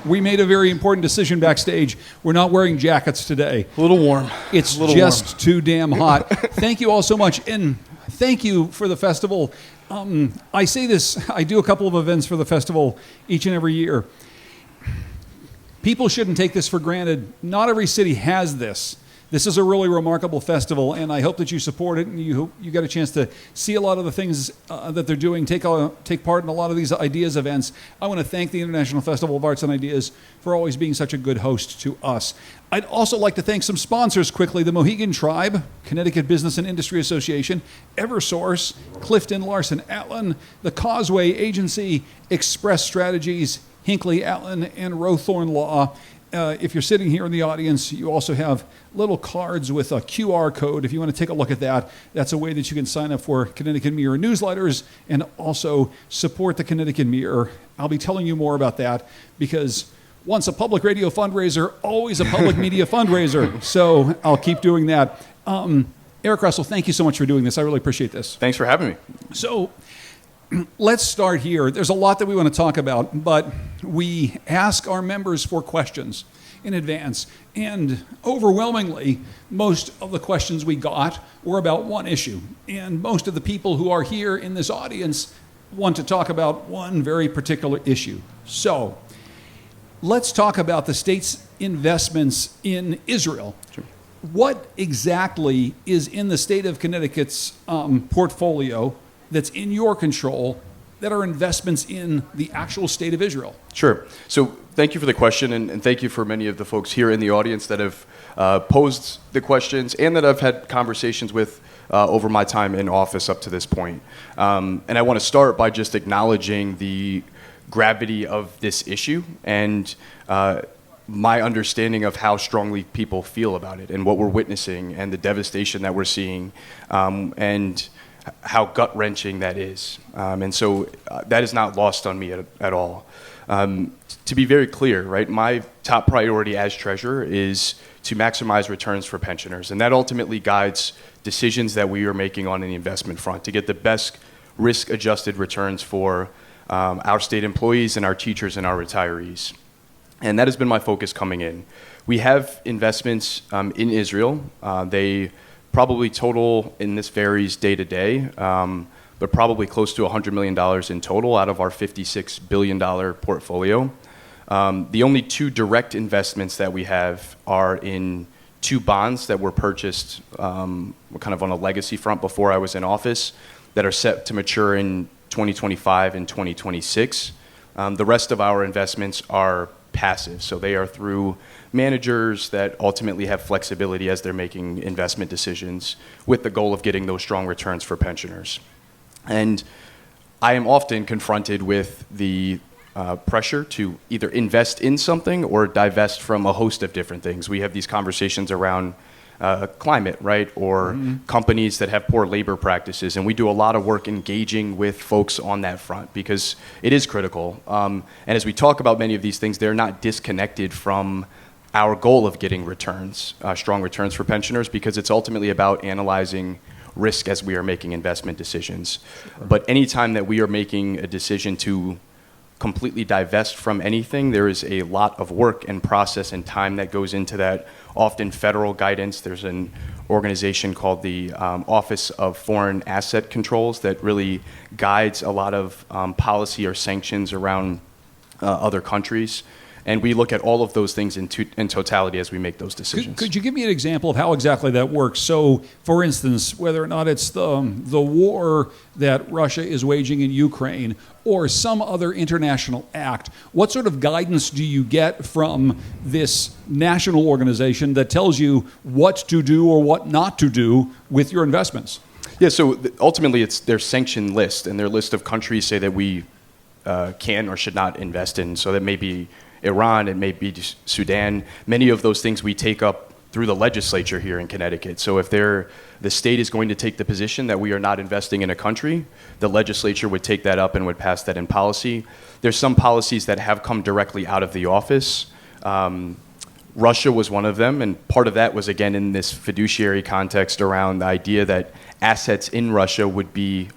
we made a very important decision backstage. We're not wearing jackets today. A little warm. It's just too damn hot. Thank you all so much, and thank you for the festival. I say this, I do a couple of events for the festival each and every year. People shouldn't take this for granted. Not every city has this. This is a really remarkable festival, and I hope that you support it and you get a chance to see a lot of the things that they're doing, take part in a lot of these Ideas events. I want to thank the International Festival of Arts and Ideas for always being such a good host to us. I'd also like to thank some sponsors quickly: the Mohegan Tribe, Connecticut Business and Industry Association, Eversource, Clifton Larson Allen, the Causeway Agency, Express Strategies, Hinckley Allen, and Rowthorne Law. If you're sitting here in the audience, you also have little cards with a QR code. If you want to take a look at that, that's a way that you can sign up for Connecticut Mirror newsletters and also support the Connecticut Mirror. I'll be telling you more about that because once a public radio fundraiser, always a public media fundraiser. So I'll keep doing that. Erick Russell, thank you so much for doing this. I really appreciate this. Thanks for having me. So let's start here. There's a lot that we want to talk about, but we ask our members for questions in advance. And overwhelmingly, most of the questions we got were about one issue. And most of the people who are here in this audience want to talk about one very particular issue. So let's talk about the state's investments in Israel. Sure. What exactly is in the state of Connecticut's portfolio that's in your control that are investments in the actual state of Israel? Sure. So thank you for the question, and thank you for many of the folks here in the audience that have posed the questions and that I've had conversations with over my time in office up to this point. And I want to start by just acknowledging the gravity of this issue and my understanding of how strongly people feel about it and what we're witnessing and the devastation that we're seeing, and how gut-wrenching that is. And so that is not lost on me at all. To be very clear, right, my top priority as treasurer is to maximize returns for pensioners. And that ultimately guides decisions that we are making on the investment front to get the best risk-adjusted returns for our state employees and our teachers and our retirees. And that has been my focus coming in. We have investments in Israel. They probably total, and this varies day to day, but probably close to $100 million in total out of our $56 billion portfolio. The only two direct investments that we have are in two bonds that were purchased kind of on a legacy front before I was in office that are set to mature in 2025 and 2026. The rest of our investments are passive, so they are through managers that ultimately have flexibility as they're making investment decisions with the goal of getting those strong returns for pensioners. And I am often confronted with the pressure to either invest in something or divest from a host of different things. We have these conversations around climate, right, or companies that have poor labor practices, and we do a lot of work engaging with folks on that front because it is critical. And as we talk about many of these things, they're not disconnected from our goal of getting returns, strong returns for pensioners, because it's ultimately about analyzing risk as we are making investment decisions. Sure. But anytime that we are making a decision to completely divest from anything, there is a lot of work and process and time that goes into that, often federal guidance. There's an organization called the Office of Foreign Asset Controls that really guides a lot of policy or sanctions around other countries. And we look at all of those things in totality as we make those decisions. Could you give me an example of how exactly that works? So, for instance, whether or not it's the war that Russia is waging in Ukraine or some other international act, what sort of guidance do you get from this national organization that tells you what to do or what not to do with your investments? Yeah, so ultimately it's their sanction list, and their list of countries say that we can or should not invest in. So that may be Iran, it may be Sudan. Many of those things we take up through the legislature here in Connecticut. So if the state is going to take the position that we are not investing in a country, the legislature would take that up and would pass that in policy. There's some policies that have come directly out of the office. Russia was one of them, and part of that was, again, in this fiduciary context around the idea that assets in Russia would be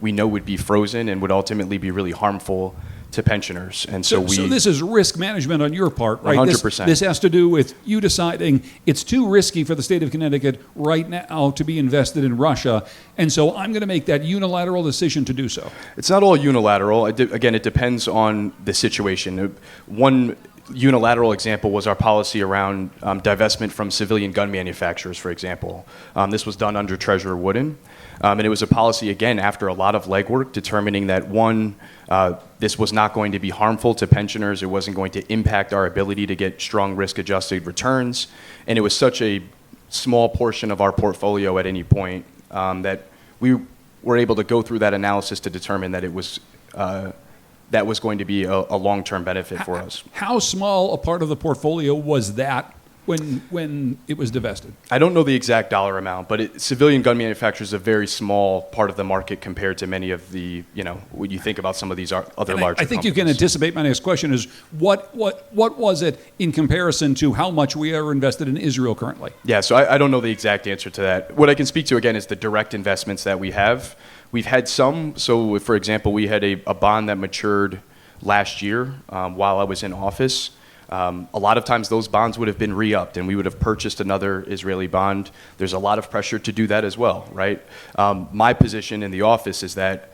frozen and would ultimately be really harmful to pensioners. And so So this is risk management on your part, right? 100%. This has to do with you deciding it's too risky for the state of Connecticut right now to be invested in Russia, and so I'm going to make that unilateral decision to do so. It's not all unilateral. Again, it depends on the situation. One unilateral example was our policy around divestment from civilian gun manufacturers, for example. This was done under Treasurer Wooden. And it was a policy, again, after a lot of legwork, determining that, one, this was not going to be harmful to pensioners. It wasn't going to impact our ability to get strong risk-adjusted returns. And it was such a small portion of our portfolio at any point that we were able to go through that analysis to determine that it was that was going to be a long-term benefit for us. How small a part of the portfolio was that when it was divested? I don't know the exact dollar amount, but civilian gun manufacturers is a very small part of the market compared to many of the, when you think about some of these other larger I think companies. you can anticipate my next question is what was it in comparison to how much we are invested in Israel currently? Yeah, so I don't know the exact answer to that. What I can speak to, again, is the direct investments that we have. We've had some. So, for example, we had a bond that matured last year while I was in office. A lot of times those bonds would have been re-upped and we would have purchased another Israeli bond. There's a lot of pressure to do that as well, right? My position in the office is that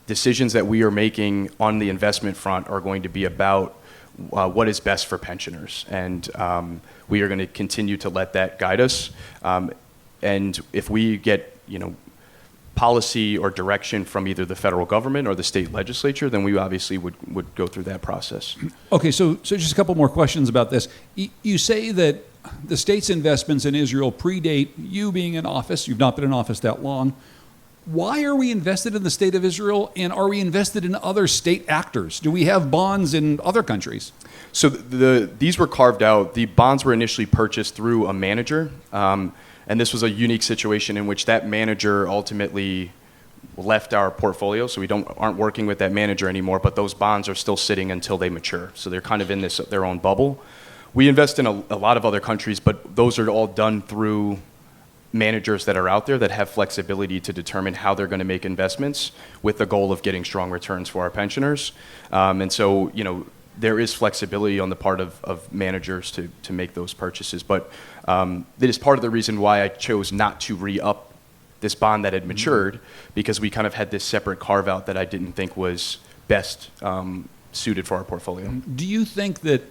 decisions that we are making on the investment front are going to be about what is best for pensioners. And we are going to continue to let that guide us. And if we get, policy or direction from either the federal government or the state legislature, then we obviously would go through that process. Okay, so just a couple more questions about this. You say that the state's investments in Israel predate you being in office. You've not been in office that long. Why are we invested in the state of Israel, and are we invested in other state actors? Do we have bonds in other countries? So these were carved out. The bonds were initially purchased through a manager. And this was a unique situation in which that manager ultimately left our portfolio, so we aren't working with that manager anymore, but those bonds are still sitting until they mature. So they're kind of in their own bubble. We invest in a lot of other countries, but those are all done through managers that are out there that have flexibility to determine how they're going to make investments with the goal of getting strong returns for our pensioners. And so, there is flexibility on the part of managers to make those purchases. But it is part of the reason why I chose not to re-up this bond that had matured, because we kind of had this separate carve-out that I didn't think was best suited for our portfolio. Do you think that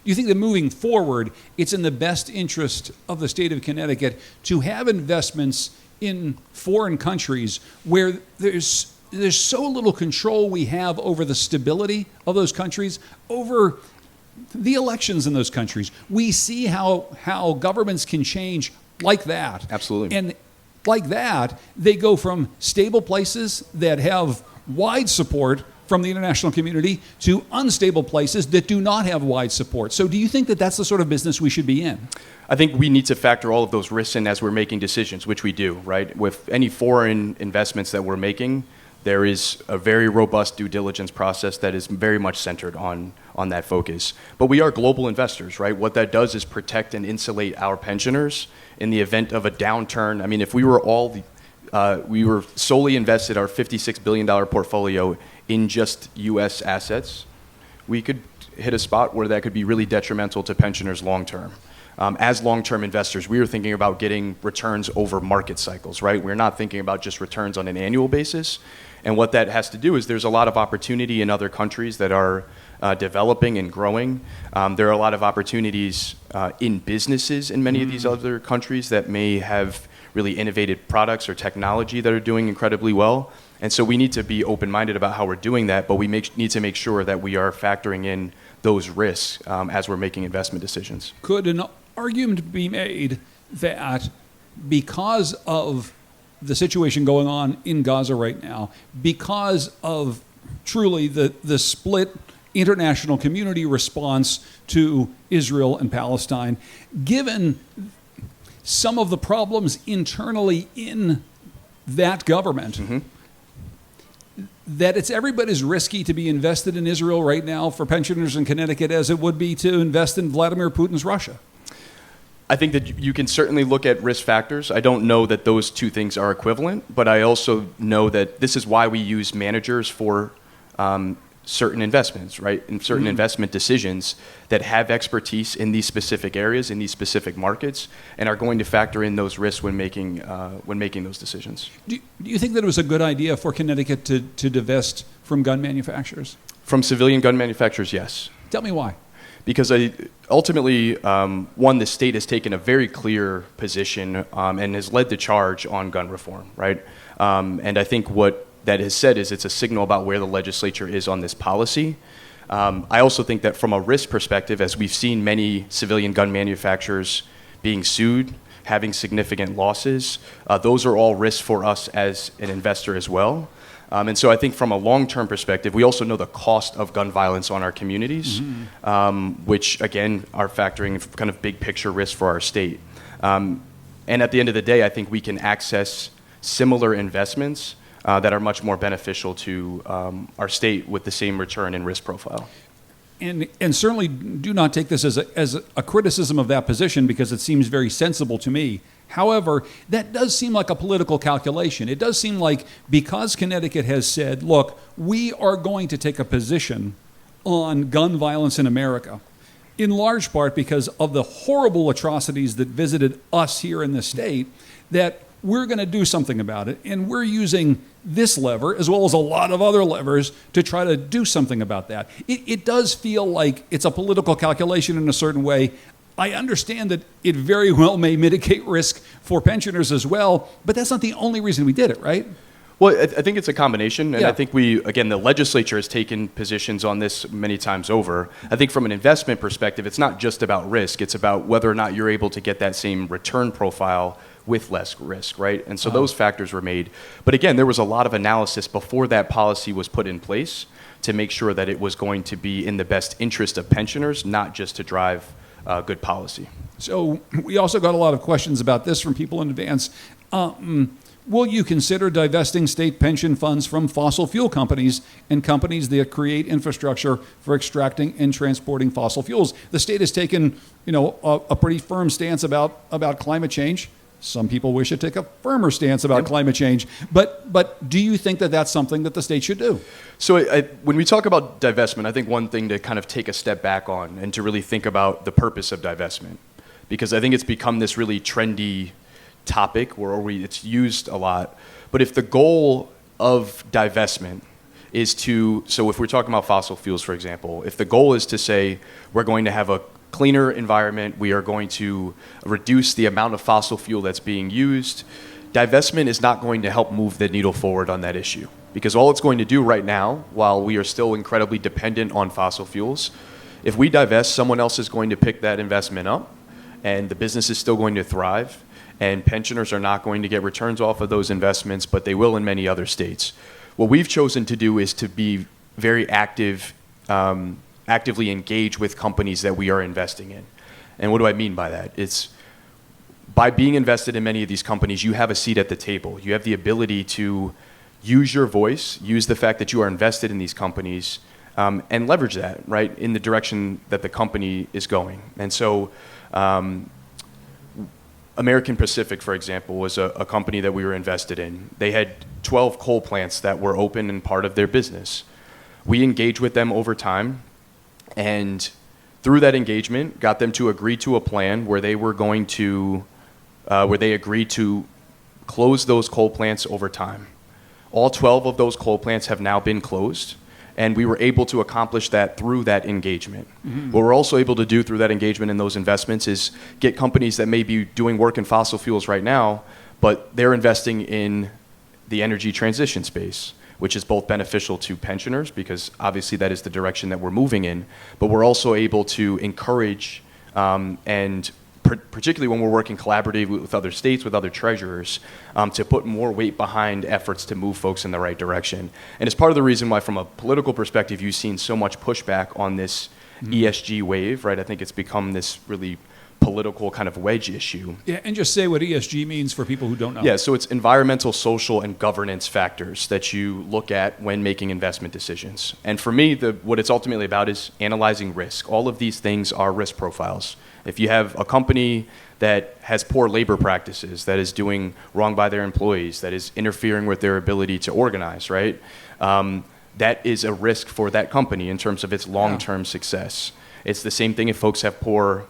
moving forward, it's in the best interest of the state of Connecticut to have investments in foreign countries where there's so little control we have over the stability of those countries, over the elections in those countries? We see how governments can change like that. Absolutely. And like that, they go from stable places that have wide support from the international community to unstable places that do not have wide support. So do you think that that's the sort of business we should be in? I think we need to factor all of those risks in as we're making decisions, which we do, right? With any foreign investments that we're making, there is a very robust due diligence process that is very much centered on that focus. But we are global investors, right? What that does is protect and insulate our pensioners in the event of a downturn. I mean, if we were we were solely invested our $56 billion portfolio in just U.S. assets, we could hit a spot where that could be really detrimental to pensioners long term. As long-term investors, we are thinking about getting returns over market cycles, right? We're not thinking about just returns on an annual basis. And what that has to do is there's a lot of opportunity in other countries that are developing and growing. There are a lot of opportunities in businesses in many of these other countries that may have really innovative products or technology that are doing incredibly well. And so we need to be open-minded about how we're doing that, but we need to make sure that we are factoring in those risks as we're making investment decisions. Could an argument be made that because of the situation going on in Gaza right now, because of truly the split international community response to Israel and Palestine, given some of the problems internally in that government, that it's every bit as risky to be invested in Israel right now for pensioners in Connecticut as it would be to invest in Vladimir Putin's Russia? I think that you can certainly look at risk factors. I don't know that those two things are equivalent, but I also know that this is why we use managers for certain investments, right? And certain investment decisions that have expertise in these specific areas, in these specific markets, and are going to factor in those risks when making those decisions. Do you think that it was a good idea for Connecticut to divest from gun manufacturers? From civilian gun manufacturers, yes. Tell me why. Because ultimately, one, the state has taken a very clear position and has led the charge on gun reform, right? And I think what that has said is it's a signal about where the legislature is on this policy. I also think that from a risk perspective, as we've seen many civilian gun manufacturers being sued, having significant losses, those are all risks for us as an investor as well. And so I think from a long-term perspective, we also know the cost of gun violence on our communities, which, again, are factoring kind of big picture risk for our state. And at the end of the day, I think we can access similar investments that are much more beneficial to our state with the same return and risk profile. And certainly do not take this as a criticism of that position, because it seems very sensible to me. However, that does seem like a political calculation. It does seem like because Connecticut has said, look, we are going to take a position on gun violence in America, in large part because of the horrible atrocities that visited us here in the state, that we're going to do something about it. And we're using this lever, as well as a lot of other levers, to try to do something about that. It does feel like it's a political calculation in a certain way. I understand that it very well may mitigate risk for pensioners as well, but that's not the only reason we did it, right? Well, I think it's a combination, and Yeah. I think the legislature has taken positions on this many times over. I think from an investment perspective, it's not just about risk, it's about whether or not you're able to get that same return profile with less risk, right? And so those factors were made. But again, there was a lot of analysis before that policy was put in place to make sure that it was going to be in the best interest of pensioners, not just to drive good policy. So we also got a lot of questions about this from people in advance. Will you consider divesting state pension funds from fossil fuel companies and companies that create infrastructure for extracting and transporting fossil fuels? The state has taken, a pretty firm stance about climate change. Some people wish to take a firmer stance about climate change. But do you think that that's something that the state should do? So when we talk about divestment, I think one thing to kind of take a step back on and to really think about the purpose of divestment, because I think it's become this really trendy topic where it's used a lot. But if the goal of divestment is so if we're talking about fossil fuels, for example, if the goal is to say we're going to have a cleaner environment, we are going to reduce the amount of fossil fuel that's being used, divestment is not going to help move the needle forward on that issue. Because all it's going to do right now, while we are still incredibly dependent on fossil fuels, if we divest, someone else is going to pick that investment up, and the business is still going to thrive, and pensioners are not going to get returns off of those investments, but they will in many other states. What we've chosen to do is to be very actively engage with companies that we are investing in. And what do I mean by that? It's by being invested in many of these companies, you have a seat at the table. You have the ability to use your voice, use the fact that you are invested in these companies, and leverage that, right, in the direction that the company is going. And so American Pacific, for example, was a company that we were invested in. They had 12 coal plants that were open and part of their business. We engaged with them over time, and through that engagement, got them to agree to a plan where they were going to, where they agreed to close those coal plants over time. All 12 of those coal plants have now been closed, and we were able to accomplish that through that engagement. Mm-hmm. What we're also able to do through that engagement and those investments is get companies that may be doing work in fossil fuels right now, but they're investing in the energy transition space, which is both beneficial to pensioners, because obviously that is the direction that we're moving in, but we're also able to encourage, and particularly when we're working collaboratively with other states, with other treasurers, to put more weight behind efforts to move folks in the right direction. And it's part of the reason why, from a political perspective, you've seen so much pushback on this ESG wave, right? I think it's become this really political kind of wedge issue. Yeah, and just say what ESG means for people who don't know. Yeah, so it's environmental, social, and governance factors that you look at when making investment decisions. And for me, what it's ultimately about is analyzing risk. All of these things are risk profiles. If you have a company that has poor labor practices, that is doing wrong by their employees, that is interfering with their ability to organize, right? that is a risk for that company in terms of its long-term success. It's the same thing if folks have poor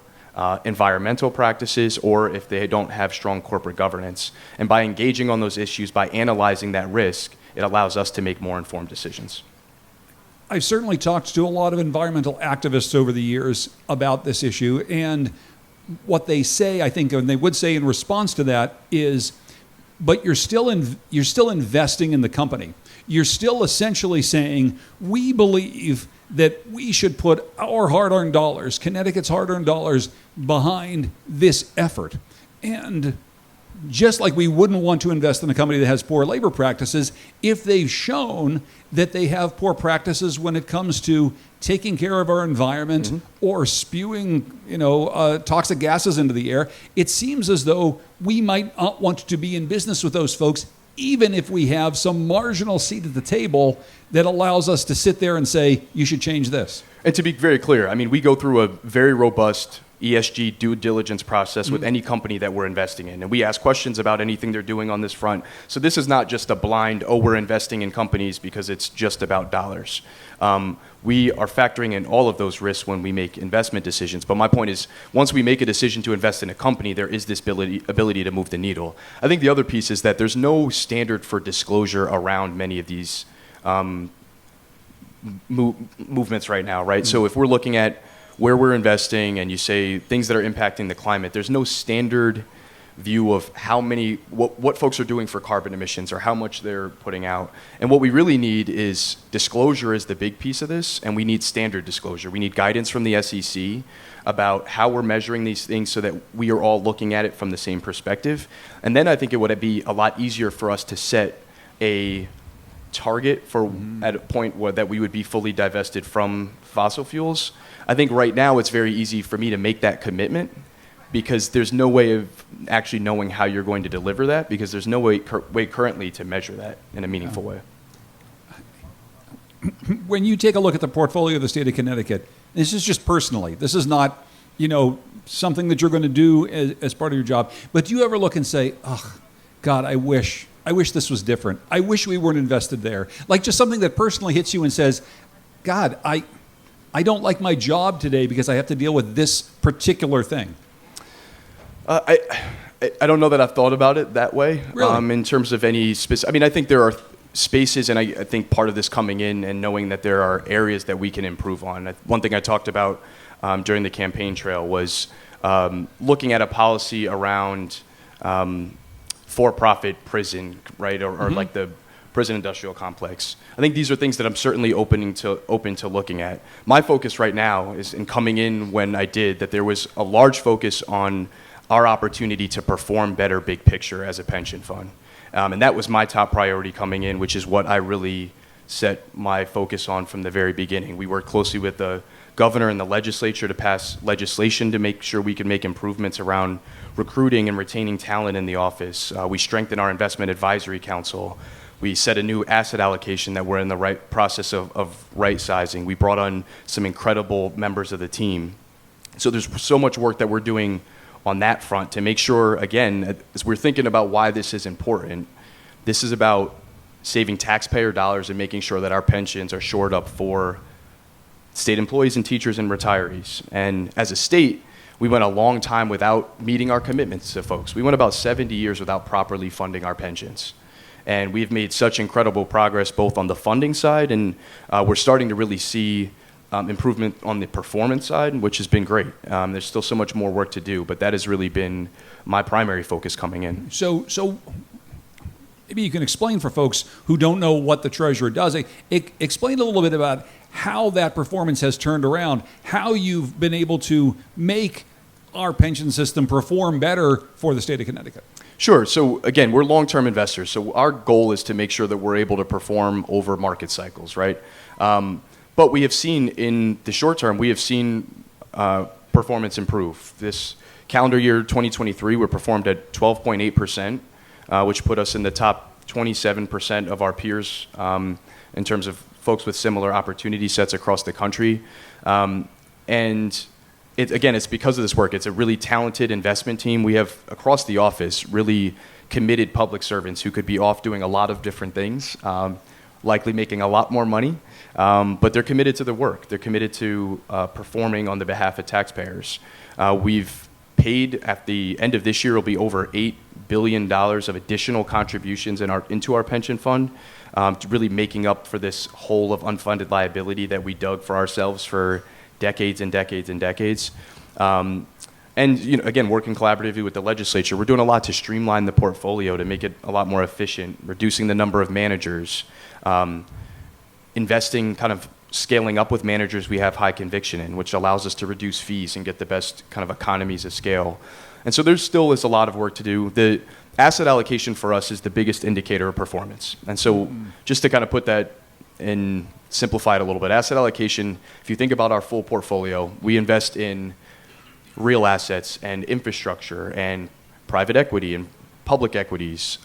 environmental practices or if they don't have strong corporate governance. And by engaging on those issues, by analyzing that risk, it allows us to make more informed decisions. I've certainly talked to a lot of environmental activists over the years about this issue, and what they say, I think, and they would say in response to that is, but you're still investing in the company. You're still essentially saying, we believe that we should put our hard-earned dollars, Connecticut's hard-earned dollars, behind this effort. And just like we wouldn't want to invest in a company that has poor labor practices, if they've shown that they have poor practices when it comes to taking care of our environment or spewing, toxic gases into the air, it seems as though we might not want to be in business with those folks, even if we have some marginal seat at the table that allows us to sit there and say, you should change this. And to be very clear, I mean, we go through a very robust ESG due diligence process with any company that we're investing in. And we ask questions about anything they're doing on this front. So this is not just a blind, we're investing in companies because it's just about dollars. We are factoring in all of those risks when we make investment decisions. But my point is, once we make a decision to invest in a company, there is this ability to move the needle. I think the other piece is that there's no standard for disclosure around many of these movements right now, right? So if we're looking at where we're investing and you say things that are impacting the climate, there's no standard view of what folks are doing for carbon emissions or how much they're putting out. And what we really need is disclosure is the big piece of this, and we need standard disclosure. We need guidance from the SEC about how we're measuring these things so that we are all looking at it from the same perspective. And then I think it would be a lot easier for us to set a target for at a point that we would be fully divested from fossil fuels. I think right now it's very easy for me to make that commitment because there's no way of actually knowing how you're going to deliver that because there's no way currently to measure that in a meaningful way. When you take a look at the portfolio of the state of Connecticut, this is just personally, this is not, something that you're going to do as part of your job, but do you ever look and say, oh, God, I wish this was different. I wish we weren't invested there. Like just something that personally hits you and says, God, I don't like my job today because I have to deal with this particular thing. I don't know that I've thought about it that way. Really? In terms of any specific, I mean, I think there are spaces, and I think part of this coming in and knowing that there are areas that we can improve on. One thing I talked about during the campaign trail was looking at a policy around for-profit prison, right, or like the prison industrial complex. I think these are things that I'm certainly open to looking at. My focus right now is in coming in when I did that there was a large focus on our opportunity to perform better big picture as a pension fund. And that was my top priority coming in, which is what I really set my focus on from the very beginning. We worked closely with the governor and the legislature to pass legislation to make sure we could make improvements around recruiting and retaining talent in the office. We strengthened our investment advisory council. We set a new asset allocation that we're in the right process of right sizing. We brought on some incredible members of the team. So there's so much work that we're doing on that front to make sure, again, as we're thinking about why this is important, this is about saving taxpayer dollars and making sure that our pensions are shored up for state employees and teachers and retirees. And as a state, we went a long time without meeting our commitments to folks. We went about 70 years without properly funding our pensions. And we've made such incredible progress both on the funding side and we're starting to really see improvement on the performance side, which has been great. There's still so much more work to do, but that has really been my primary focus coming in. So maybe you can explain for folks who don't know what the treasurer does. Explain a little bit about how that performance has turned around, how you've been able to make our pension system perform better for the state of Connecticut. Sure. So again, we're long-term investors. So our goal is to make sure that we're able to perform over market cycles, right? But we have seen in the short term, we have seen performance improve. This calendar year 2023, we performed at 12.8%, which put us in the top 27% of our peers in terms of folks with similar opportunity sets across the country. And it's because of this work. It's a really talented investment team. We have across the office really committed public servants who could be off doing a lot of different things. likely making a lot more money, but they're committed to the work. They're committed to performing on the behalf of taxpayers. We've paid, at the end of this year, will be over $8 billion of additional contributions into our pension fund, really making up for this hole of unfunded liability that we dug for ourselves for decades and decades and decades. And again, working collaboratively with the legislature, we're doing a lot to streamline the portfolio to make it a lot more efficient, reducing the number of managers, investing, kind of scaling up with managers we have high conviction in, which allows us to reduce fees and get the best kind of economies of scale. And so there still is a lot of work to do. The asset allocation for us is the biggest indicator of performance. And so just to kind of put that in, simplify it a little bit, asset allocation, if you think about our full portfolio, we invest in real assets and infrastructure and private equity and public equities,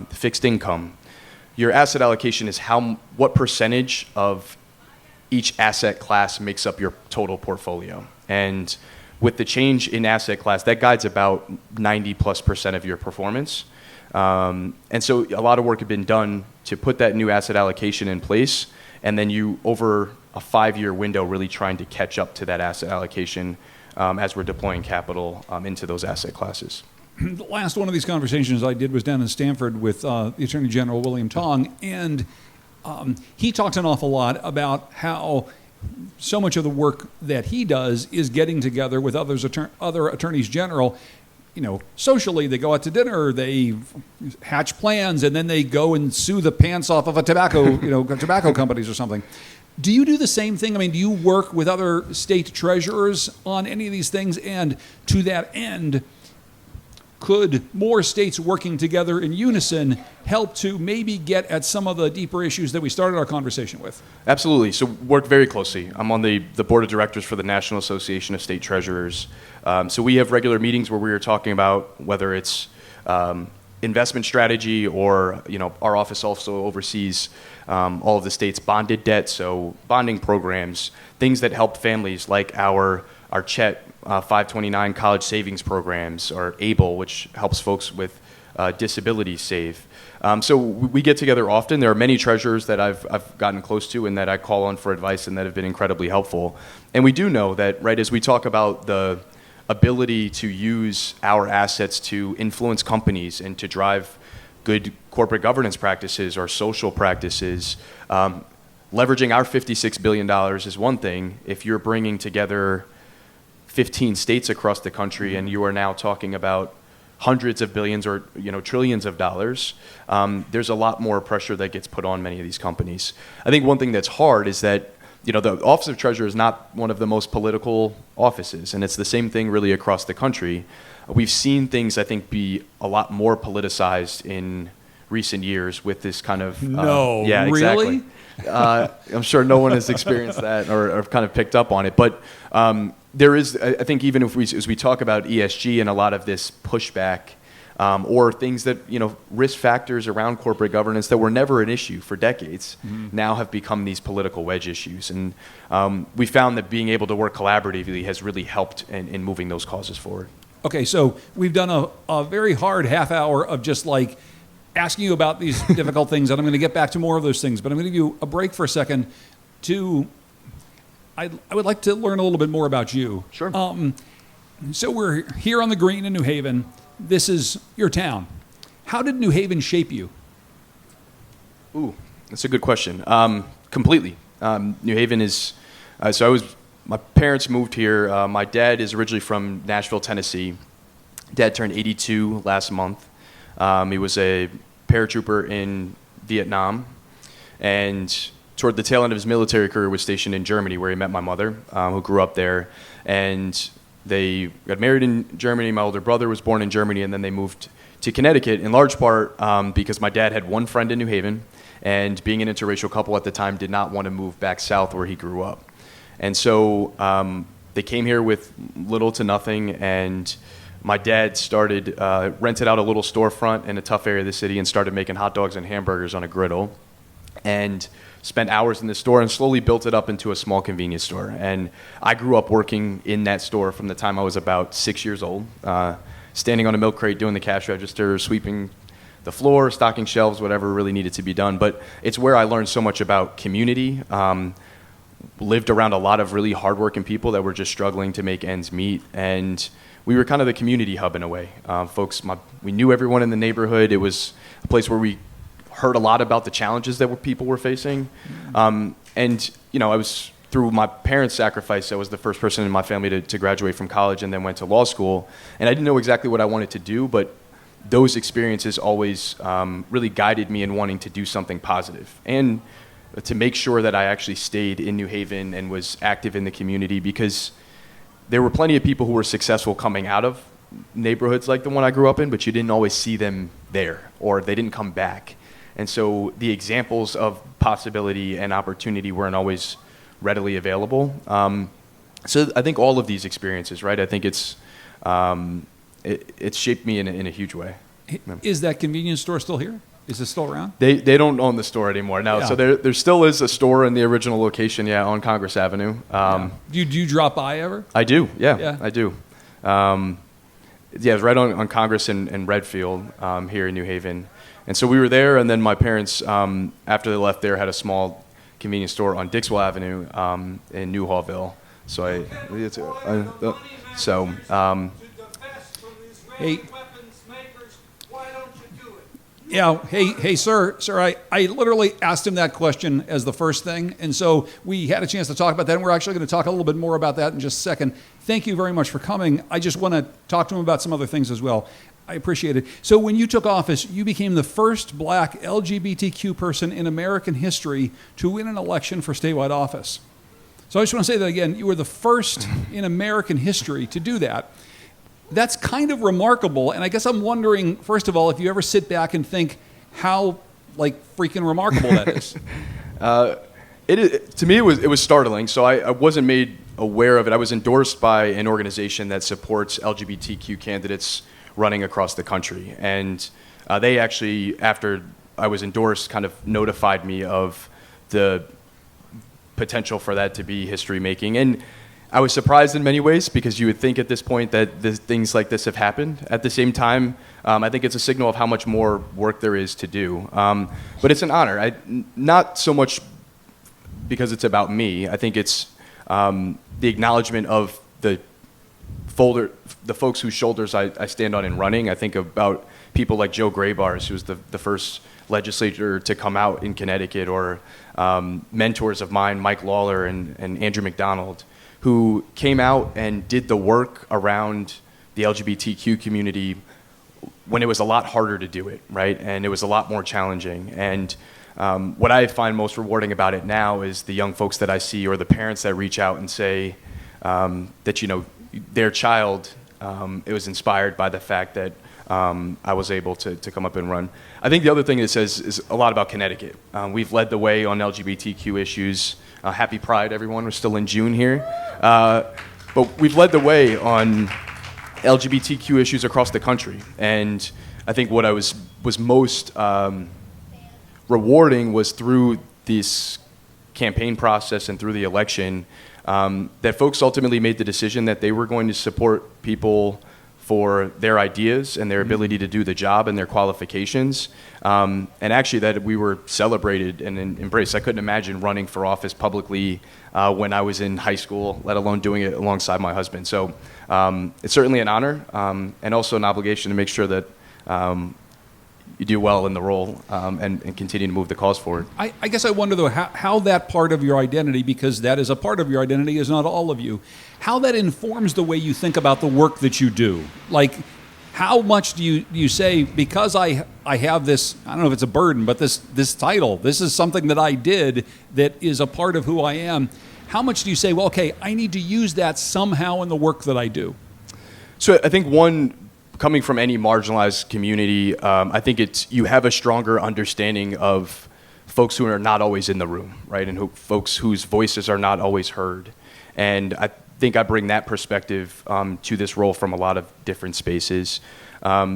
fixed income. Your asset allocation is what percentage of each asset class makes up your total portfolio. And with the change in asset class, that guides about 90+% of your performance. And so a lot of work had been done to put that new asset allocation in place, and then you, over a 5-year window, really trying to catch up to that asset allocation as we're deploying capital into those asset classes. The last one of these conversations I did was down in Stamford with the Attorney General William Tong, and he talks an awful lot about how so much of the work that he does is getting together with other attorneys general. Socially, they go out to dinner, they hatch plans, and then they go and sue the pants off of a tobacco companies or something. Do you do the same thing? I mean, do you work with other state treasurers on any of these things? And to that end, could more states working together in unison help to maybe get at some of the deeper issues that we started our conversation with? Absolutely. So work very closely. I'm on the board of directors for the National Association of State Treasurers. So we have regular meetings where we are talking about whether it's investment strategy or, our office also oversees all of the state's bonded debt, so bonding programs, things that help families like our CHET 529 college savings programs, or ABLE, which helps folks with disabilities save. So we get together often. There are many treasurers that I've gotten close to and that I call on for advice and that have been incredibly helpful. And we do know that, right, as we talk about the ability to use our assets to influence companies and to drive good corporate governance practices or social practices, leveraging our $56 billion is one thing. If you're bringing together 15 states across the country and you are now talking about hundreds of billions or trillions of dollars, there's a lot more pressure that gets put on many of these companies. I think one thing that's hard is that the Office of Treasurer is not one of the most political offices, and it's the same thing really across the country. We've seen things, I think, be a lot more politicized in recent years with this kind of... yeah, exactly. Really? I'm sure no one has experienced that or kind of picked up on it. But there is, I think, even as we talk about ESG and a lot of this pushback or things that, risk factors around corporate governance that were never an issue for decades, now have become these political wedge issues. And we found that being able to work collaboratively has really helped in moving those causes forward. Okay, so we've done a very hard half hour of just like asking you about these difficult things, and I'm going to get back to more of those things, but I'm going to give you a break for a second I would like to learn a little bit more about you. Sure. So we're here on the Green in New Haven. This is your town. How did New Haven shape you? Ooh, that's a good question. Completely. New Haven is, my parents moved here. My dad is originally from Nashville, Tennessee. Dad turned 82 last month. He was a paratrooper in Vietnam, and toward the tail end of his military career was stationed in Germany, where he met my mother, who grew up there. And they got married in Germany. My older brother was born in Germany, and then they moved to Connecticut, in large part because my dad had one friend in New Haven, and being an interracial couple at the time, did not want to move back south where he grew up. And so they came here with little to nothing, and my dad rented out a little storefront in a tough area of the city and started making hot dogs and hamburgers on a griddle, and spent hours in the store and slowly built it up into a small convenience store. And I grew up working in that store from the time I was about 6 years old, standing on a milk crate, doing the cash register, sweeping the floor, stocking shelves, whatever really needed to be done. But it's where I learned so much about community. Lived around a lot of really hardworking people that were just struggling to make ends meet, and we were kind of the community hub in a way. We knew everyone in the neighborhood. It was a place where we heard a lot about the challenges that people were facing. And I was, through my parents' sacrifice, I was the first person in my family to graduate from college and then went to law school. And I didn't know exactly what I wanted to do, but those experiences always really guided me in wanting to do something positive and to make sure that I actually stayed in New Haven and was active in the community, because there were plenty of people who were successful coming out of neighborhoods like the one I grew up in, but you didn't always see them there, or they didn't come back. And so the examples of possibility and opportunity weren't always readily available. So I think all of these experiences, right? I think it's shaped me in a huge way. Is that convenience store still here? Is it still around? They don't own the store anymore now. Yeah. So there still is a store in the original location, on Congress Avenue. Do you drop by ever? I do, yeah. I do. It's right on Congress and Redfield here in New Haven. And so we were there, and then my parents, after they left there, had a small convenience store on Dixwell Avenue in New Hallville. So hey. Yeah. Hey, sir, I literally asked him that question as the first thing. And so we had a chance to talk about that. And we're actually going to talk a little bit more about that in just a second. Thank you very much for coming. I just want to talk to him about some other things as well. I appreciate it. So when you took office, you became the first Black LGBTQ person in American history to win an election for statewide office. So I just want to say that again. You were the first in American history to do that. That's kind of remarkable, and I guess I'm wondering, first of all, if you ever sit back and think how, freaking remarkable that is. To me, it was startling. So I wasn't made aware of it. I was endorsed by an organization that supports LGBTQ candidates running across the country, and they actually, after I was endorsed, kind of notified me of the potential for that to be history making. And I was surprised in many ways, because you would think at this point that things like this have happened. At the same time, I think it's a signal of how much more work there is to do. But it's an honor. Not so much because it's about me. I think it's the acknowledgement of the folks whose shoulders I stand on in running. I think about people like Joe Graybars, who was the first legislator to come out in Connecticut, or mentors of mine, Mike Lawler and Andrew McDonald, who came out and did the work around the LGBTQ community when it was a lot harder to do it, right? And it was a lot more challenging. And what I find most rewarding about it now is the young folks that I see, or the parents that reach out and say that, their child, it was inspired by the fact that I was able to come up and run. I think the other thing it says is a lot about Connecticut. We've led the way on LGBTQ issues. Happy Pride, everyone. We're still in June here. But we've led the way on LGBTQ issues across the country. And I think what I was most rewarding was through this campaign process and through the election, that folks ultimately made the decision that they were going to support people for their ideas and their ability to do the job and their qualifications, and actually that we were celebrated and embraced. I couldn't imagine running for office publicly when I was in high school, let alone doing it alongside my husband. So it's certainly an honor, and also an obligation to make sure that you do well in the role, and continue to move the cause forward. I guess I wonder, though, how that part of your identity, because that is a part of your identity, is not all of you, how that informs the way you think about the work that you do. How much do you say, because I have this, I don't know if it's a burden, but this title, this is something that I did that is a part of who I am. How much do you say, well, okay, I need to use that somehow in the work that I do? So I think coming from any marginalized community, I think you have a stronger understanding of folks who are not always in the room, right? And folks whose voices are not always heard. And I think I bring that perspective to this role from a lot of different spaces.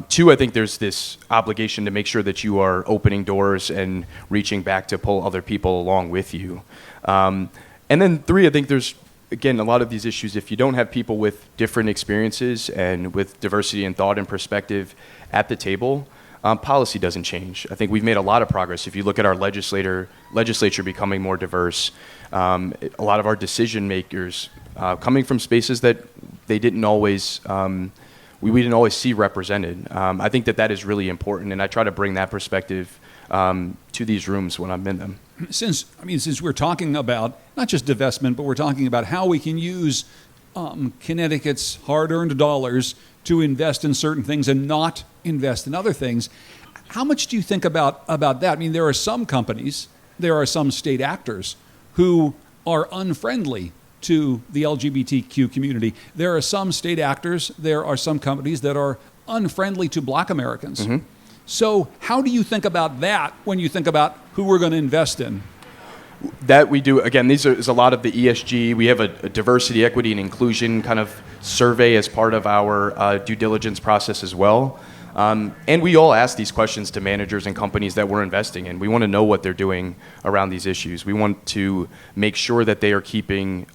Two, I think there's this obligation to make sure that you are opening doors and reaching back to pull other people along with you. And then three, I think there's, again, a lot of these issues, if you don't have people with different experiences and with diversity in thought and perspective at the table, policy doesn't change. I think we've made a lot of progress. If you look at our legislature becoming more diverse, a lot of our decision makers coming from spaces that they didn't always, we didn't always see represented. I think that is really important, and I try to bring that perspective to these rooms when I'm in them. Since we're talking about not just divestment, but we're talking about how we can use Connecticut's hard-earned dollars to invest in certain things and not invest in other things, how much do you think about that? I mean, there are some companies, there are some state actors who are unfriendly to the LGBTQ community. There are some state actors, there are some companies that are unfriendly to Black Americans. Mm-hmm. So how do you think about that when you think about who we're going to invest in? That we do, again, is a lot of the ESG. We have a diversity, equity, and inclusion kind of survey as part of our due diligence process as well. And we all ask these questions to managers and companies that we're investing in. We want to know what they're doing around these issues. We want to make sure that they are keeping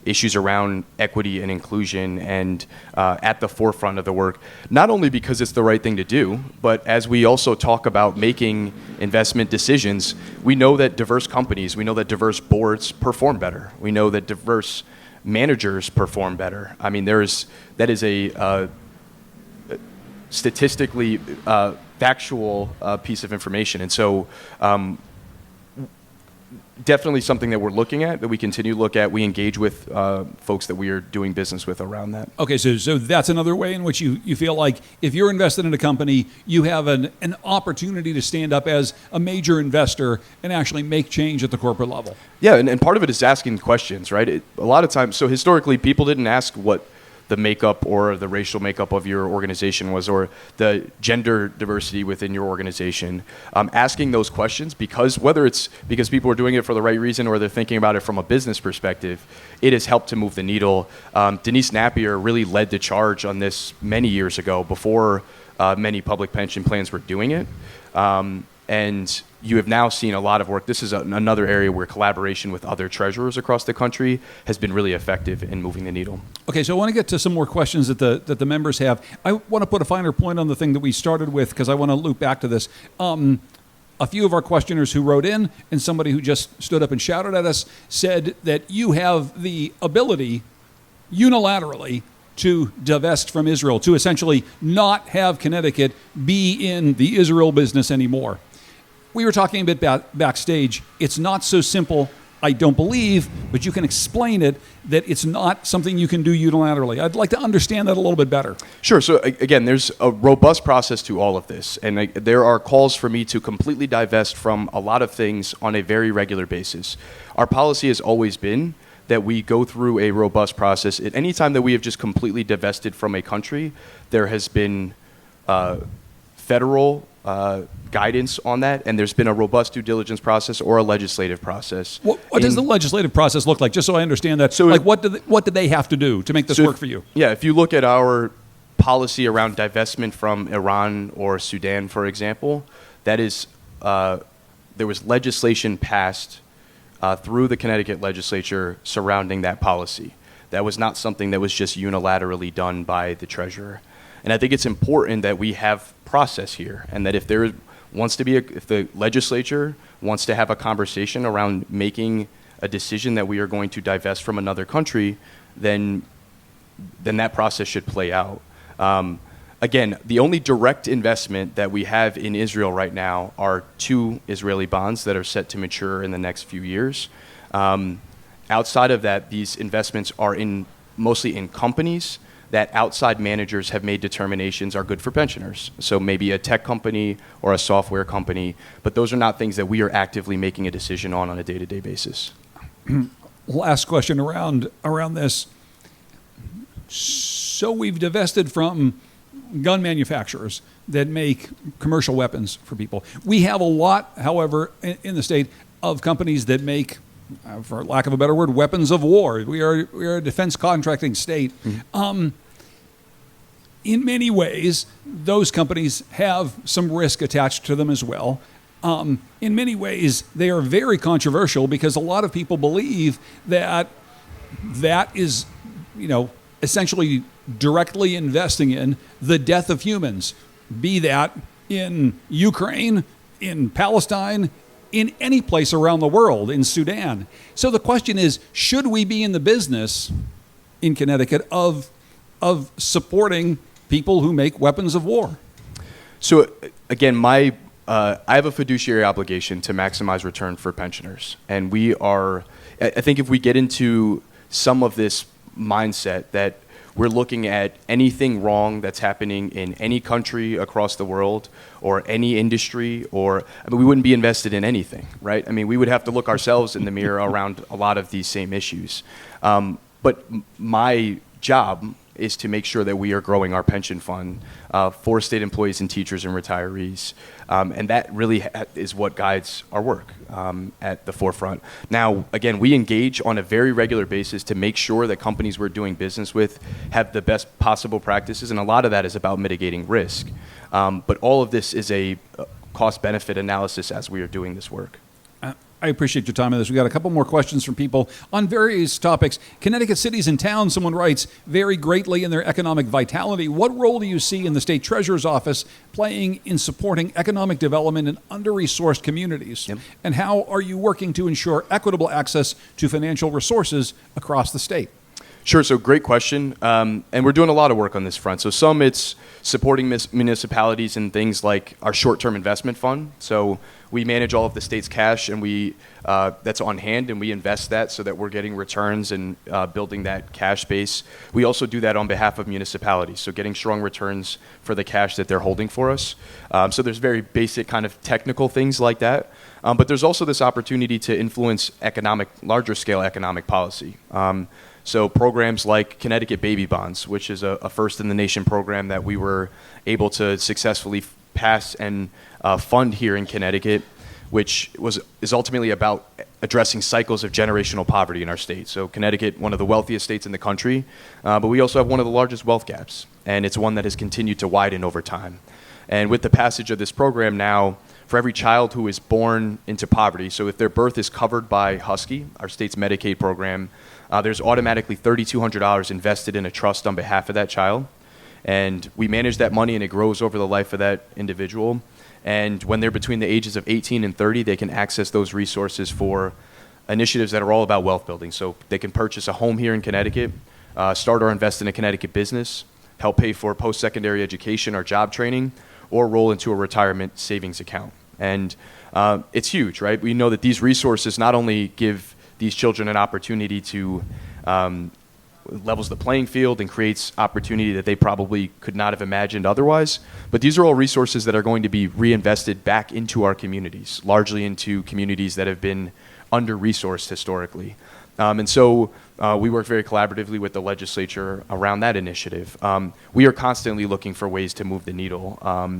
issues around equity and inclusion and at the forefront of the work, not only because it's the right thing to do, but as we also talk about making investment decisions, we know that diverse companies, we know that diverse boards perform better. We know that diverse managers perform better. I mean, that is a statistically factual piece of information. And so definitely something that we're looking at, that we continue to look at. We engage with folks that we are doing business with around that. Okay, so that's another way in which you feel like if you're invested in a company, you have an opportunity to stand up as a major investor and actually make change at the corporate level. Yeah, and part of it is asking questions, right? A lot of times, so historically, people didn't ask what the makeup or the racial makeup of your organization was, or the gender diversity within your organization. Asking those questions, because whether it's because people are doing it for the right reason or they're thinking about it from a business perspective, it has helped to move the needle. Denise Napier really led the charge on this many years ago, before many public pension plans were doing it. And you have now seen a lot of work. This is another area where collaboration with other treasurers across the country has been really effective in moving the needle. Okay, so I want to get to some more questions that the members have. I want to put a finer point on the thing that we started with, because I want to loop back to this. A few of our questioners who wrote in, and somebody who just stood up and shouted at us, said that you have the ability unilaterally to divest from Israel, to essentially not have Connecticut be in the Israel business anymore. We were talking a bit backstage. It's not so simple, I don't believe, but you can explain it, that it's not something you can do unilaterally. I'd like to understand that a little bit better. Sure. So again, there's a robust process to all of this. And there are calls for me to completely divest from a lot of things on a very regular basis. Our policy has always been that we go through a robust process. At any time that we have just completely divested from a country, there has been federal guidance on that, and there's been a robust due diligence process or a legislative process. What does the legislative process look like, just so I understand that? So, like, what do they have to do to make this work for you? Yeah, if you look at our policy around divestment from Iran or Sudan, for example, that is, there was legislation passed through the Connecticut legislature surrounding that policy. That was not something that was just unilaterally done by the treasurer. And I think it's important that we have process here, and that if there wants to be if the legislature wants to have a conversation around making a decision that we are going to divest from another country, then that process should play out. Again, the only direct investment that we have in Israel right now are 2 Israeli bonds that are set to mature in the next few years. Outside of that, these investments are mostly in companies that outside managers have made determinations are good for pensioners. So maybe a tech company or a software company, but those are not things that we are actively making a decision on a day-to-day basis. Last question around this. So we've divested from gun manufacturers that make commercial weapons for people. We have a lot, however, in the state of companies that make, for lack of a better word, weapons of war. We are a defense contracting state. Mm-hmm. In many ways, those companies have some risk attached to them as well. In many ways, they are very controversial because a lot of people believe that is, essentially directly investing in the death of humans, be that in Ukraine, in Palestine, in any place around the world, in Sudan. So the question is, should we be in the business in Connecticut of supporting people who make weapons of war? So again, I have a fiduciary obligation to maximize return for pensioners. And I think if we get into some of this mindset that we're looking at anything wrong that's happening in any country across the world or any industry, we wouldn't be invested in anything, right? I mean, we would have to look ourselves in the mirror around a lot of these same issues. But my job is to make sure that we are growing our pension fund for state employees and teachers and retirees. And that really is what guides our work at the forefront. Now, again, we engage on a very regular basis to make sure that companies we're doing business with have the best possible practices, and a lot of that is about mitigating risk. But all of this is a cost-benefit analysis as we are doing this work. I appreciate your time on this. We've got a couple more questions from people on various topics. Connecticut cities and towns, someone writes, vary greatly in their economic vitality. What role do you see in the state treasurer's office playing in supporting economic development in under-resourced communities? Yep. And how are you working to ensure equitable access to financial resources across the state? Sure, so great question. And we're doing a lot of work on this front. So some it's supporting municipalities in things like our short-term investment fund. So we manage all of the state's cash, and that's on hand, and we invest that so that we're getting returns and building that cash base. We also do that on behalf of municipalities, so getting strong returns for the cash that they're holding for us. So there's very basic kind of technical things like that. But there's also this opportunity to influence larger scale economic policy. So programs like Connecticut Baby Bonds, which is a first in the nation program that we were able to successfully pass and fund here in Connecticut, which is ultimately about addressing cycles of generational poverty in our state. So Connecticut, one of the wealthiest states in the country, but we also have one of the largest wealth gaps, and it's one that has continued to widen over time. And with the passage of this program now, for every child who is born into poverty, so if their birth is covered by Husky, our state's Medicaid program, there's automatically $3,200 invested in a trust on behalf of that child. And we manage that money, and it grows over the life of that individual. And when they're between the ages of 18 and 30, they can access those resources for initiatives that are all about wealth building. So they can purchase a home here in Connecticut, start or invest in a Connecticut business, help pay for post-secondary education or job training, or roll into a retirement savings account. And it's huge, right? We know that these resources not only give these children an opportunity to levels the playing field and creates opportunity that they probably could not have imagined otherwise. But these are all resources that are going to be reinvested back into our communities, largely into communities that have been under-resourced historically. And so we work very collaboratively with the legislature around that initiative. We are constantly looking for ways to move the needle.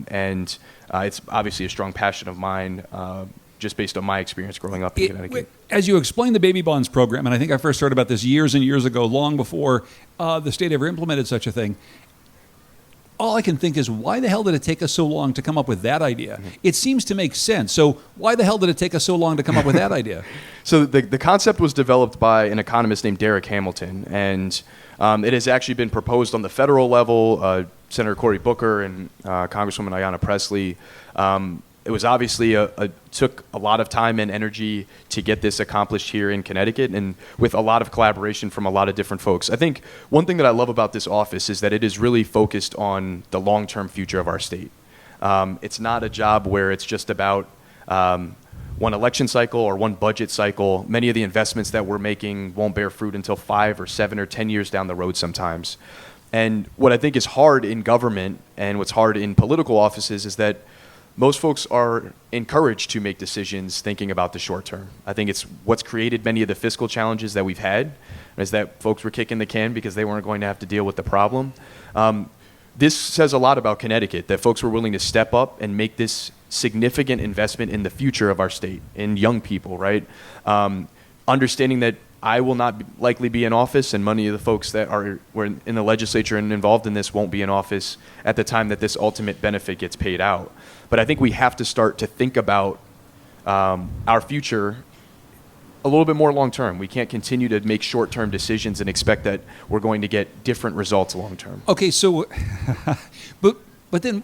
And it's obviously a strong passion of mine, just based on my experience growing up in Connecticut. As you explained the baby bonds program, and I think I first heard about this years and years ago, long before the state ever implemented such a thing, all I can think is, why the hell did it take us so long to come up with that idea? Mm-hmm. It seems to make sense. So why the hell did it take us so long to come up with that idea? So the concept was developed by an economist named Derek Hamilton, and it has actually been proposed on the federal level. Senator Cory Booker and Congresswoman Ayanna Pressley. It was obviously took a lot of time and energy to get this accomplished here in Connecticut, and with a lot of collaboration from a lot of different folks. I think one thing that I love about this office is that it is really focused on the long-term future of our state. It's not a job where it's just about one election cycle or one budget cycle. Many of the investments that we're making won't bear fruit until 5 or 7 or 10 years down the road sometimes. And what I think is hard in government and what's hard in political offices is that most folks are encouraged to make decisions thinking about the short term. I think it's what's created many of the fiscal challenges that we've had, is that folks were kicking the can because they weren't going to have to deal with the problem. This says a lot about Connecticut, that folks were willing to step up and make this significant investment in the future of our state, in young people, right? Understanding that I will not likely be in office, and many of the folks that were in the legislature and involved in this won't be in office at the time that this ultimate benefit gets paid out. But I think we have to start to think about our future a little bit more long term. We can't continue to make short term decisions and expect that we're going to get different results long term. Okay, so, but then,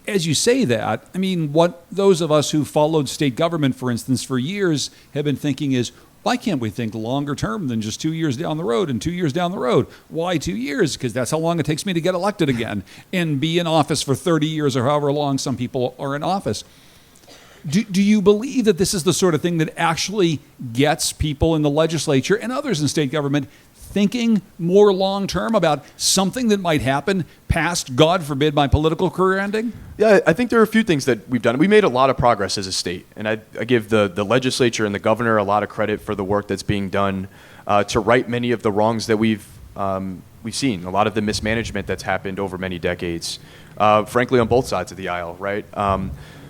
as you say that, I mean, what those of us who followed state government, for instance, for years have been thinking is, why can't we think longer term than just 2 years down the road and 2 years down the road? Why 2 years? Because that's how long it takes me to get elected again and be in office for 30 years or however long some people are in office. Do you believe that this is the sort of thing that actually gets people in the legislature and others in state government thinking more long-term about something that might happen past, God forbid, my political career ending? Yeah, I think there are a few things that we've done. We made a lot of progress as a state, and I give the legislature and the governor a lot of credit for the work that's being done to right many of the wrongs that we've seen, a lot of the mismanagement that's happened over many decades, frankly, on both sides of the aisle, right?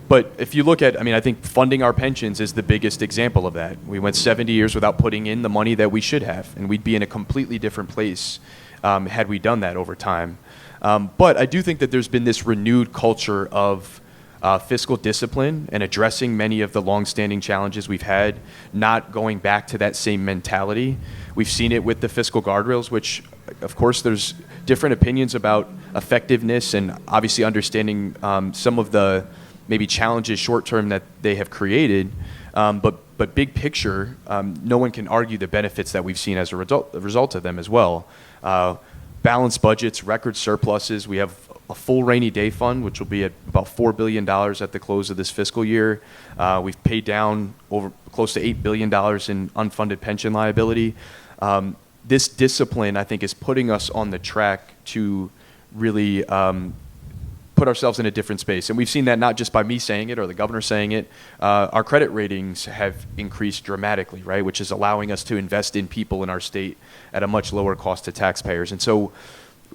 But if you look at, I think funding our pensions is the biggest example of that. We went 70 years without putting in the money that we should have, and we'd be in a completely different place had we done that over time. But I do think that there's been this renewed culture of fiscal discipline and addressing many of the longstanding challenges we've had, not going back to that same mentality. We've seen it with the fiscal guardrails, which, of course, there's different opinions about effectiveness and obviously understanding some of the maybe challenges short term that they have created, but big picture, no one can argue the benefits that we've seen as a result of them as well. Balanced budgets, record surpluses. We have a full rainy day fund, which will be at about $4 billion at the close of this fiscal year. We've paid down over close to $8 billion in unfunded pension liability. This discipline, I think, is putting us on the track to really put ourselves in a different space. And we've seen that not just by me saying it or the governor saying it. Our credit ratings have increased dramatically, right, which is allowing us to invest in people in our state at a much lower cost to taxpayers. And so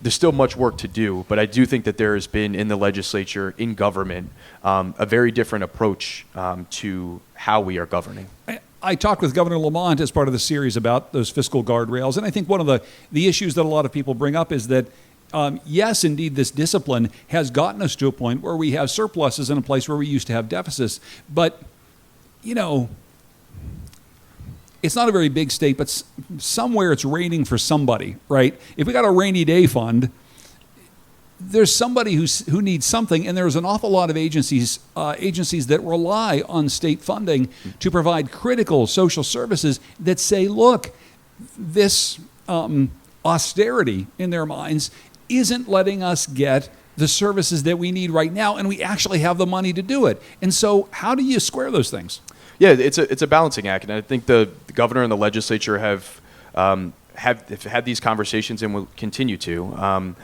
there's still much work to do, but I do think that there has been in the legislature, in government, a very different approach to how we are governing. I talked with Governor Lamont as part of the series about those fiscal guardrails, and I think one of the issues that a lot of people bring up is that yes, indeed, this discipline has gotten us to a point where we have surpluses in a place where we used to have deficits. But, it's not a very big state, but somewhere it's raining for somebody, right? If we got a rainy day fund, there's somebody who needs something, and there's an awful lot of agencies that rely on state funding to provide critical social services that say, look, this austerity in their minds isn't letting us get the services that we need right now, and we actually have the money to do it. And so how do you square those things? Yeah, it's a balancing act, and I think the governor and the legislature have had these conversations and will continue to.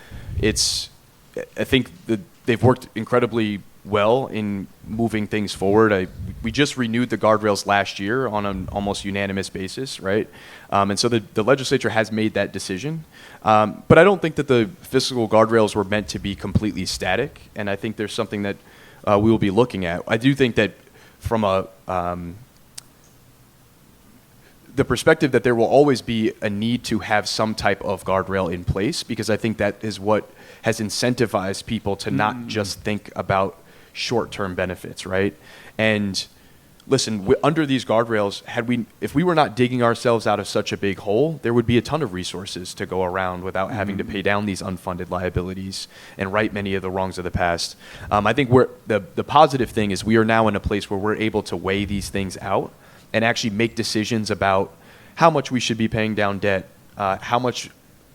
I think that they've worked incredibly well in moving things forward. We just renewed the guardrails last year on an almost unanimous basis, right? And so the legislature has made that decision. But I don't think that the fiscal guardrails were meant to be completely static, and I think there's something that we will be looking at. I do think that from the perspective that there will always be a need to have some type of guardrail in place, because I think that is what has incentivized people to not just think about short-term benefits, right? And listen, under these guardrails, if we were not digging ourselves out of such a big hole, there would be a ton of resources to go around without having to pay down these unfunded liabilities and right many of the wrongs of the past. I think the positive thing is we are now in a place where we're able to weigh these things out and actually make decisions about how much we should be paying down debt, how much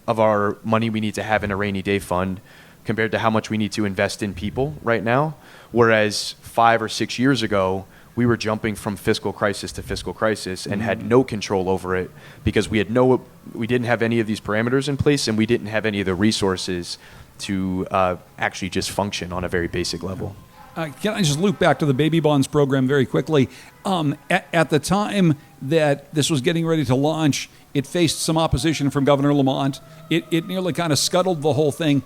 of our money we need to have in a rainy day fund compared to how much we need to invest in people right now. Whereas 5 or 6 years ago, we were jumping from fiscal crisis to fiscal crisis and had no control over it because we didn't have any of these parameters in place, and we didn't have any of the resources to actually just function on a very basic level. Can I just loop back to the baby bonds program very quickly? At the time that this was getting ready to launch, it faced some opposition from Governor Lamont. It nearly kind of scuttled the whole thing.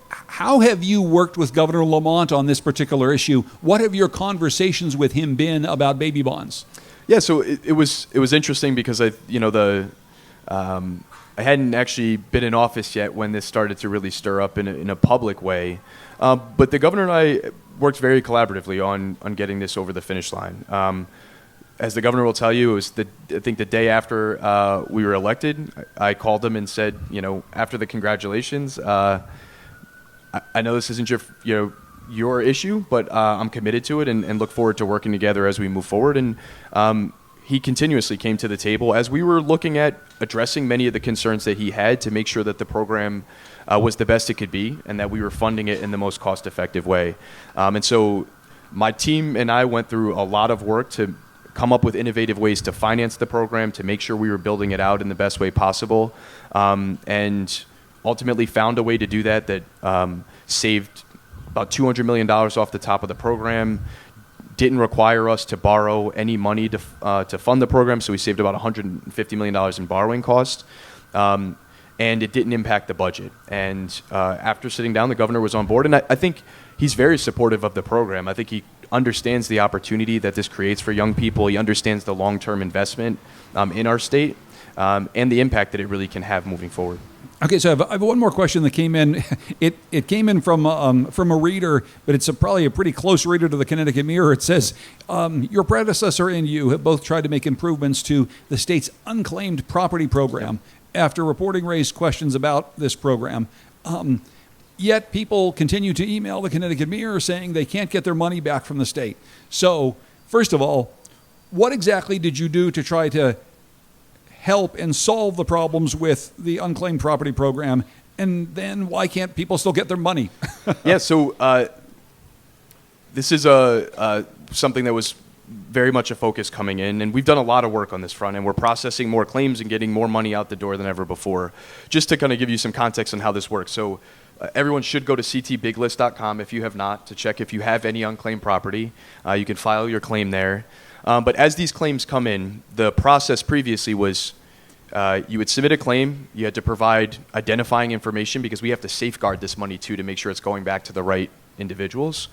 How have you worked with Governor Lamont on this particular issue? What have your conversations with him been about baby bonds? Yeah, so it was interesting because I hadn't actually been in office yet when this started to really stir up in a public way. But the governor and I worked very collaboratively on getting this over the finish line. As the governor will tell you, it was I think the day after we were elected, I called him and said, after the congratulations, I know this isn't your issue, but I'm committed to it and look forward to working together as we move forward. And he continuously came to the table as we were looking at addressing many of the concerns that he had to make sure that the program was the best it could be and that we were funding it in the most cost-effective way. And so my team and I went through a lot of work to come up with innovative ways to finance the program, to make sure we were building it out in the best way possible, and ultimately found a way to do that saved about $200 million off the top of the program, didn't require us to borrow any money to fund the program, so we saved about $150 million in borrowing costs, and it didn't impact the budget. And after sitting down, the governor was on board, and I think he's very supportive of the program. I think he understands the opportunity that this creates for young people. He understands the long-term investment in our state and the impact that it really can have moving forward. Okay, so I have one more question that came in. It came in from a reader, but it's probably a pretty close reader to the Connecticut Mirror. It says, your predecessor and you have both tried to make improvements to the state's unclaimed property program after reporting raised questions about this program. Yet people continue to email the Connecticut Mirror saying they can't get their money back from the state. So, first of all, what exactly did you do to try to help and solve the problems with the unclaimed property program? And then why can't people still get their money? Yeah, so this is something that was very much a focus coming in, and we've done a lot of work on this front, and we're processing more claims and getting more money out the door than ever before. Just to kind of give you some context on how this works. So everyone should go to ctbiglist.com if you have not, to check if you have any unclaimed property. You can file your claim there. But as these claims come in, the process previously was you would submit a claim, you had to provide identifying information because we have to safeguard this money too to make sure it's going back to the right individuals.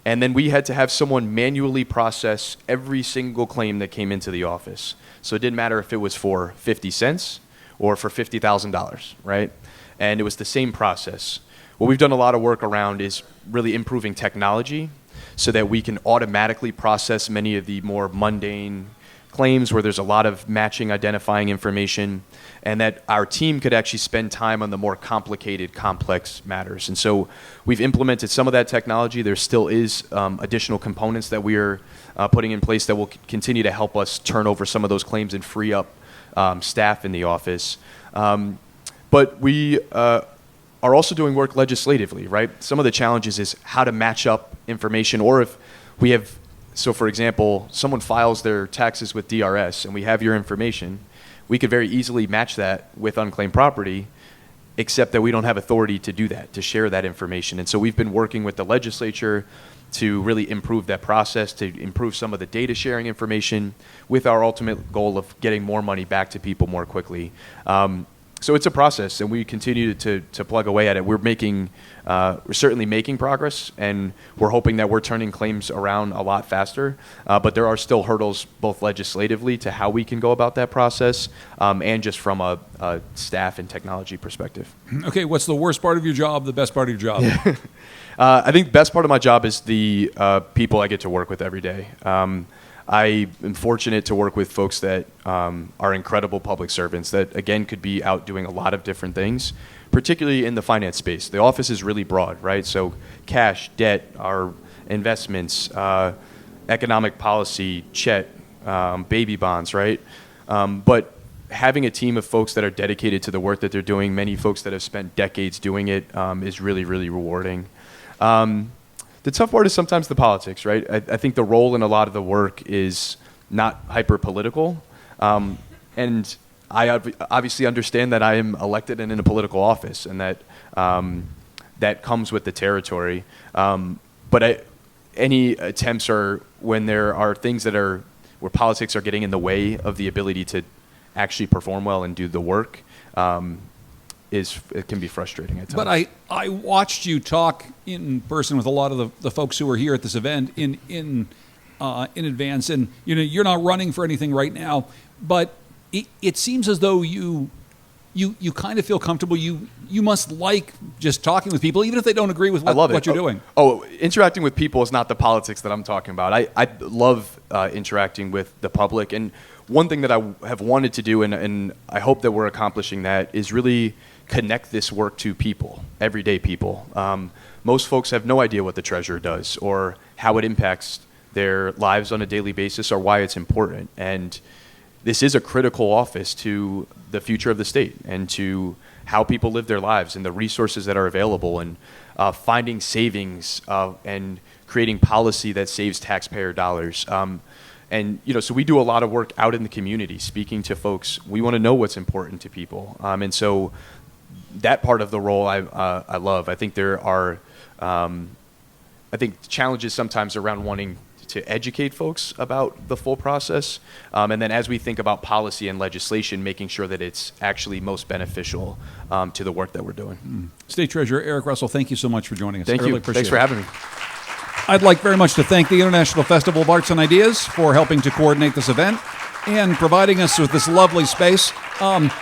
And then we had to have someone manually process every single claim that came into the office. So it didn't matter if it was for 50 cents or for $50,000, right? And it was the same process. What we've done a lot of work around is really improving technology so that we can automatically process many of the more mundane claims where there's a lot of matching identifying information, and that our team could actually spend time on the more complicated, complex matters. And so we've implemented some of that technology. There still is additional components that we are putting in place that will continue to help us turn over some of those claims and free up staff in the office. But we are also doing work legislatively, right? Some of the challenges is how to match up information, or if we have, so for example, someone files their taxes with DRS and we have your information, we could very easily match that with unclaimed property, except that we don't have authority to do that, to share that information. And so we've been working with the legislature to really improve that process, to improve some of the data sharing information with our ultimate goal of getting more money back to people more quickly. So it's a process, and we continue to plug away at it. We're certainly making progress, and we're hoping that we're turning claims around a lot faster. But there are still hurdles, both legislatively to how we can go about that process, and just from a staff and technology perspective. Okay, what's the worst part of your job, the best part of your job? I think the best part of my job is the people I get to work with every day. I am fortunate to work with folks that are incredible public servants that, again, could be out doing a lot of different things, particularly in the finance space. The office is really broad, right? So cash, debt, our investments, economic policy, Chet, baby bonds, right? But having a team of folks that are dedicated to the work that they're doing, many folks that have spent decades doing it, is really, really rewarding. The tough part is sometimes the politics, right? I think the role in a lot of the work is not hyper-political. And I obviously understand that I am elected and in a political office, and that that comes with the territory. But any attempts are when there are things that are where politics are getting in the way of the ability to actually perform well and do the work. It can be frustrating at times. But I watched you talk in person with a lot of the folks who were here at this event in advance, and you're not running for anything right now, but it seems as though you kind of feel comfortable. You must like just talking with people, even if they don't agree with what you're doing. Oh, interacting with people is not the politics that I'm talking about. I love interacting with the public, and one thing that I have wanted to do, and I hope that we're accomplishing that, is really connect this work to people, everyday people. Most folks have no idea what the treasurer does or how it impacts their lives on a daily basis or why it's important. And this is a critical office to the future of the state and to how people live their lives and the resources that are available, and finding savings and creating policy that saves taxpayer dollars. And so we do a lot of work out in the community, speaking to folks. We want to know what's important to people, and so that part of the role I love. I think there are, challenges sometimes around wanting to educate folks about the full process, and then as we think about policy and legislation, making sure that it's actually most beneficial to the work that we're doing. State Treasurer Erick Russell, thank you so much for joining us. Thank I really you. appreciate Thanks for it. having me. I'd like very much to thank the International Festival of Arts and Ideas for helping to coordinate this event and providing us with this lovely space.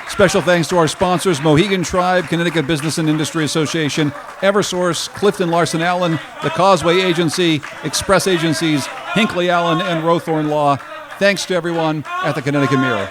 Special thanks to our sponsors, Mohegan Tribe, Connecticut Business and Industry Association, Eversource, Clifton Larson Allen, the Causeway Agency, Express Agencies, Hinckley Allen, and Rowthorne Law. Thanks to everyone at the Connecticut Mirror.